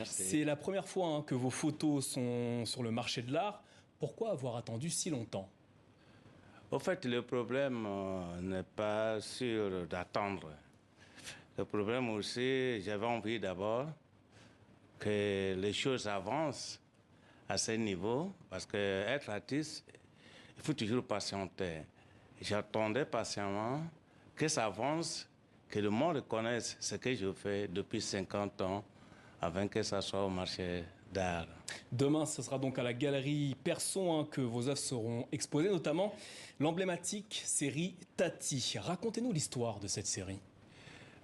C'est la première fois que vos photos sont sur le marché de l'art. Pourquoi avoir attendu si longtemps? Au fait, le problème n'est pas sûr d'attendre. Le problème aussi, j'avais envie d'abord que les choses avancent à ce niveau, parce que être artiste, il faut toujours patienter. J'attendais patiemment que ça avance, que le monde connaisse ce que je fais depuis 50 ans, avant que ça soit au marché d'art. Demain, ce sera donc à la galerie Persson que vos œuvres seront exposées, notamment l'emblématique série Tati. Racontez-nous l'histoire de cette série.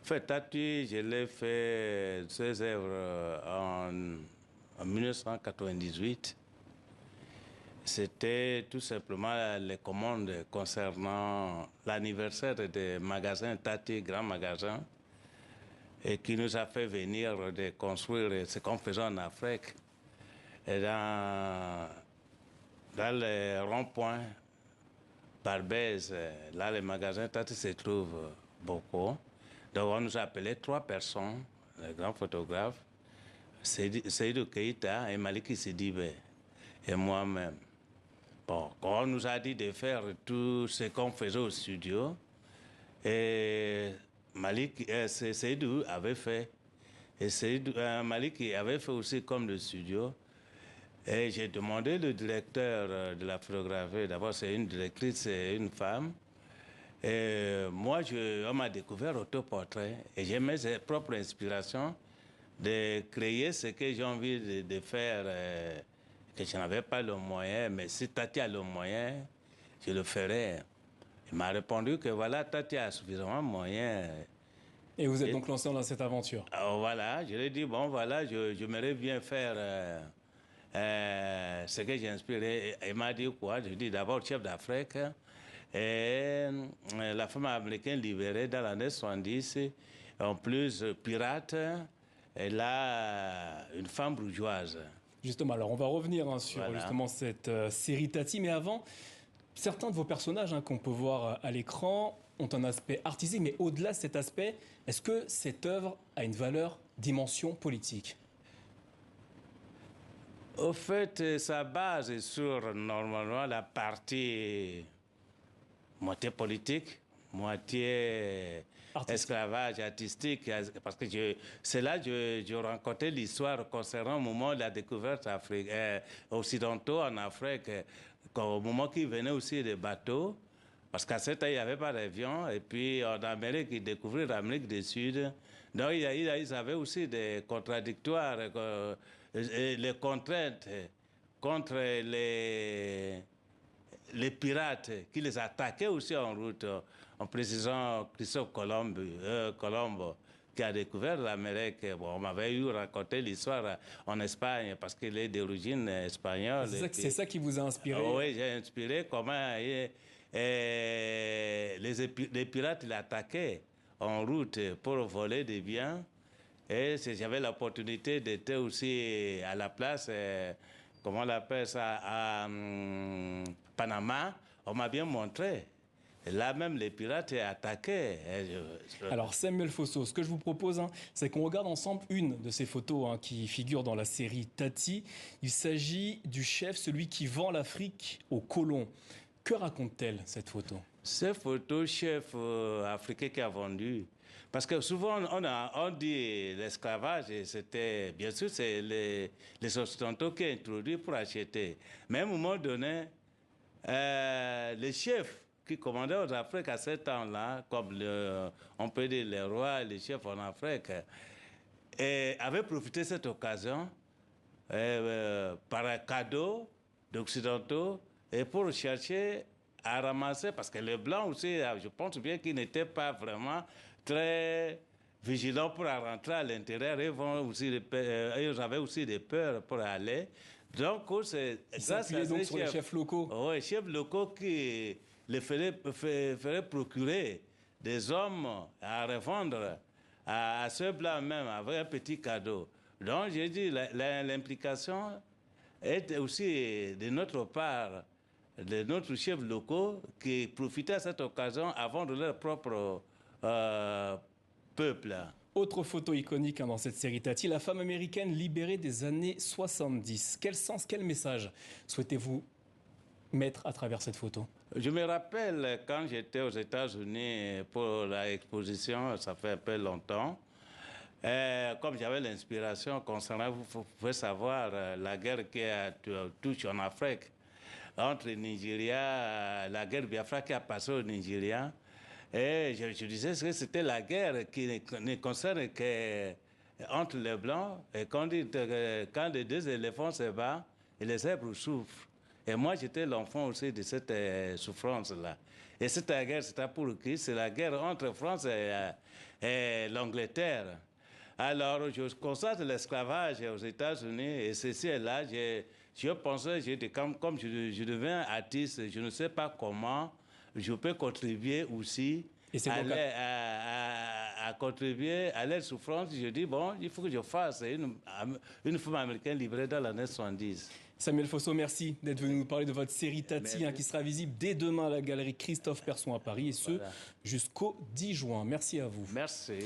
En fait, Tati, je l'ai fait ces œuvres en 1998. C'était tout simplement les commandes concernant l'anniversaire des magasins Tati, grand magasin, et qui nous a fait venir de construire ce qu'on faisait en Afrique. Et dans les ronds-points, Barbès, là, les magasins Tati se trouvent beaucoup. Donc, on nous a appelé 3 personnes, les grands photographes, Seydou Keïta et Maliki Sidibé, et moi-même. Bon, quand on nous a dit de faire tout ce qu'on faisait au studio, et Seydou avait fait, et Maliki avait fait aussi comme le studio. Et j'ai demandé le directeur de la photographie, d'abord c'est une directrice, c'est une femme. Et moi, on m'a découvert autoportrait et j'ai mes propres inspirations de créer ce que j'ai envie de faire, que je n'avais pas le moyen, mais si Tati a le moyen, je le ferai. Il m'a répondu que voilà, Tati a suffisamment de moyens. Et vous êtes donc lancé dans cette aventure. Voilà, je lui ai dit, bon voilà, j'aimerais bien faire ce que j'ai inspiré. Il m'a dit quoi? Je lui ai dit d'abord chef d'Afrique. Et la femme américaine libérée dans l'année 70, en plus pirate, et là, une femme bourgeoise. Justement, alors on va revenir sur Voilà. justement cette série Tati, mais avant, certains de vos personnages qu'on peut voir à l'écran ont un aspect artistique, mais au-delà de cet aspect, est-ce que cette œuvre a une valeur, dimension politique? Au fait, sa base est sur normalement la partie moitié politique, moitié esclavage artistique, parce que c'est là que je rencontrais l'histoire concernant au moment de la découverte occidentaux en Afrique, au moment qu'ils venaient aussi des bateaux, parce qu'à ce temps, il n'y avait pas d'avion, et puis en Amérique, ils découvrirent l'Amérique du Sud. Donc, ils avaient aussi des contradictoires, les contraintes contre les pirates qui les attaquaient aussi en route, en précisant Christophe Colomb, qui a découvert l'Amérique. Bon, on m'avait eu raconté l'histoire en Espagne parce qu'il est d'origine espagnole. C'est ça qui vous a inspiré? Oui, j'ai inspiré comment les pirates l'attaquaient en route pour voler des biens. Et j'avais l'opportunité d'être aussi à la place, comment on l'appelle ça, à Panama. On m'a bien montré. Et là même, les pirates attaquaient. Alors Samuel Fosso, ce que je vous propose, c'est qu'on regarde ensemble une de ces photos qui figure dans la série Tati. Il s'agit du chef, celui qui vend l'Afrique aux colons. Que raconte-t-elle, cette photo? Cette photo, chef africain qui a vendu. Parce que souvent, on dit l'esclavage, c'était, bien sûr, c'est les Occidentaux qui ont introduit pour acheter. Mais à un moment donné, les chefs qui commandaient aux Afriques à ce temps-là, comme on peut dire les rois, les chefs en Afrique, avaient profité de cette occasion par un cadeau d'Occidentaux et pour chercher à ramasser, parce que les Blancs aussi, je pense bien qu'ils n'étaient pas vraiment très vigilants pour rentrer à l'intérieur. Ils avaient aussi des peurs pour aller. Donc, c'est grâce à donc sur les chefs locaux. Oui, chefs locaux qui les feraient procurer des hommes à revendre à ceux Blancs même, avec un petit cadeau. Donc, j'ai dit, l'implication est aussi de notre part, de notre chefs locaux qui profitaient à cette occasion avant de leur propre peuple. Autre photo iconique dans cette série Tati, la femme américaine libérée des années 70. Quel sens, quel message souhaitez-vous mettre à travers cette photo? Je me rappelle quand j'étais aux États-Unis pour l'exposition, ça fait un peu longtemps, comme j'avais l'inspiration concernant, vous pouvez savoir, la guerre qui touche en Afrique, entre le Nigeria, la guerre Biafra qui a passé au Nigeria. Et je disais que c'était la guerre qui ne concerne que entre les Blancs. Et quand les deux éléphants se battent, et les zèbres souffrent. Et moi, j'étais l'enfant aussi de cette souffrance-là. Et cette guerre, c'était pour qui? C'est la guerre entre France et l'Angleterre. Alors, je constate l'esclavage aux États-Unis, et ceci est là. Je pensais, comme je deviens artiste, je ne sais pas comment je peux contribuer aussi à contribuer à leur souffrance. Je dis, bon, il faut que je fasse une femme américaine libérée dans l'année 70. Samuel Fosso, merci d'être venu nous parler de votre série Tati, qui sera visible dès demain à la galerie Christophe Persson à Paris, et ce, jusqu'au 10 juin. Merci à vous. Merci.